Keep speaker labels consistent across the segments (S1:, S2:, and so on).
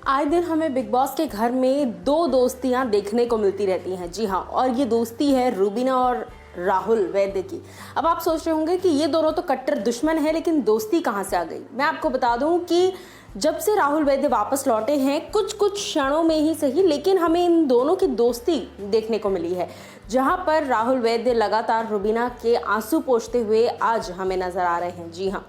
S1: आए दिन हमें बिग बॉस के घर में दो दोस्तियां देखने को मिलती रहती हैं। जी हाँ, और ये दोस्ती है रूबीना और राहुल वैद्य की। अब आप सोच रहे होंगे कि ये दोनों तो कट्टर दुश्मन हैं, लेकिन दोस्ती कहाँ से आ गई। मैं आपको बता दूं कि जब से राहुल वैद्य वापस लौटे हैं, कुछ कुछ क्षणों में ही सही, लेकिन हमें इन दोनों की दोस्ती देखने को मिली है, जहां पर राहुल वैद्य लगातार रूबीना के आंसू पोंछते हुए आज हमें नजर आ रहे हैं। जी हाँ,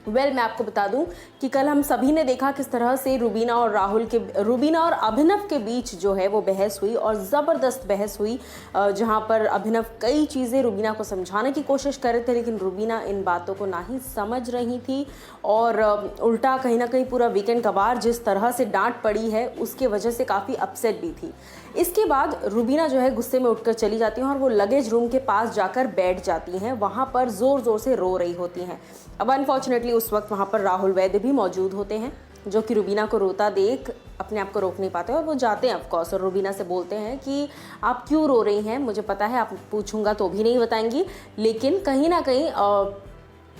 S1: मैं आपको बता दूं कि कल हम सभी ने देखा किस तरह से रूबीना और अभिनव के बीच जो है वो बहस हुई, और ज़बरदस्त बहस हुई, जहां पर अभिनव कई चीज़ें रूबीना को समझाने की कोशिश कर रहे थे, लेकिन रूबीना इन बातों को ना ही समझ रही थी, और उल्टा कहीं ना कहीं पूरा वीकेंड कबार जिस तरह से डांट पड़ी है उसके वजह से काफ़ी अपसेट भी थी। इसके बाद रूबीना जो है गुस्से में उठकर चली जाती हैं और वो लगेज रूम के पास जाकर बैठ जाती हैं, वहाँ पर ज़ोर ज़ोर से रो रही होती हैं। अब अनफॉर्चुनेटली उस वक्त वहाँ पर राहुल वैद्य भी मौजूद होते हैं, जो कि रूबीना को रोता देख अपने आप को रोक नहीं पाते, और वो जाते हैं ऑफकोर्स और रूबीना से बोलते हैं कि आप क्यों रो रही हैं, मुझे पता है आप पूछूंगा तो भी नहीं बताएंगी, लेकिन कहीं ना कहीं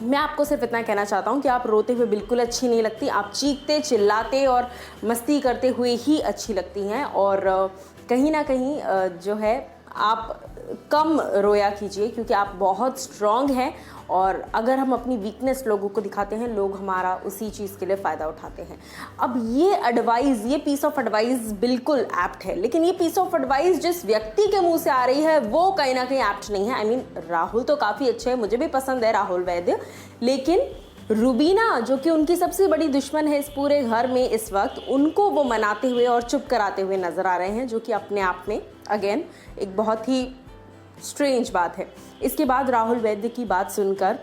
S1: मैं आपको सिर्फ इतना कहना चाहता हूँ कि आप रोते हुए बिल्कुल अच्छी नहीं लगती, आप चीखते चिल्लाते और मस्ती करते हुए ही अच्छी लगती हैं। और कहीं ना कहीं जो है आप कम रोया कीजिए, क्योंकि आप बहुत स्ट्रॉन्ग हैं, और अगर हम अपनी वीकनेस लोगों को दिखाते हैं, लोग हमारा उसी चीज़ के लिए फ़ायदा उठाते हैं। अब ये पीस ऑफ एडवाइस बिल्कुल एप्ट है, लेकिन ये पीस ऑफ एडवाइस जिस व्यक्ति के मुंह से आ रही है वो कहीं ना कहीं एप्ट नहीं है। राहुल तो काफ़ी अच्छे हैं, मुझे भी पसंद है राहुल वैद्य, लेकिन रूबीना जो कि उनकी सबसे बड़ी दुश्मन है इस पूरे घर में इस वक्त, उनको वो मनाते हुए और चुप कराते हुए नजर आ रहे हैं, जो कि अपने आप में अगेन एक बहुत ही स्ट्रेंज बात है। इसके बाद राहुल वैद्य की बात सुनकर,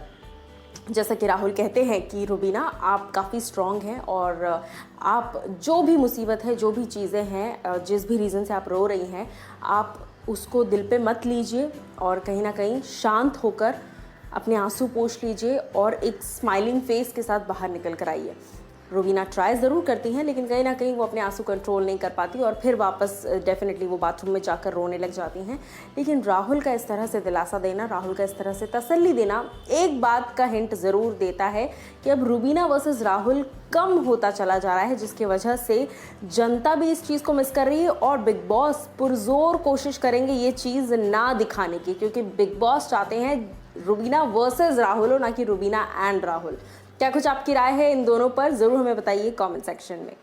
S1: जैसा कि राहुल कहते हैं कि रूबीना आप काफ़ी स्ट्रॉन्ग हैं, और आप जो भी मुसीबत है, जो भी चीज़ें हैं, जिस भी रीज़न से आप रो रही हैं, आप उसको दिल पे मत लीजिए, और कहीं ना कहीं शांत होकर अपने आंसू पोंछ लीजिए और एक स्माइलिंग फेस के साथ बाहर निकल कर आइए। रूबीना ट्राई ज़रूर करती हैं, लेकिन कहीं ना कहीं वो अपने आंसू कंट्रोल नहीं कर पाती, और फिर वापस डेफिनेटली वो बाथरूम में जाकर रोने लग जाती हैं। लेकिन राहुल का इस तरह से दिलासा देना, राहुल का इस तरह से तसल्ली देना एक बात का हिंट ज़रूर देता है कि अब रूबीना वर्सेस राहुल कम होता चला जा रहा है, जिसकी वजह से जनता भी इस चीज़ को मिस कर रही है, और बिग बॉस पुरजोर कोशिश करेंगे ये चीज़ ना दिखाने की, क्योंकि बिग बॉस चाहते हैं रूबीना वर्सेस राहुल हो, ना कि रूबीना एंड राहुल। क्या कुछ आपकी राय है इन दोनों पर, ज़रूर हमें बताइए कमेंट सेक्शन में।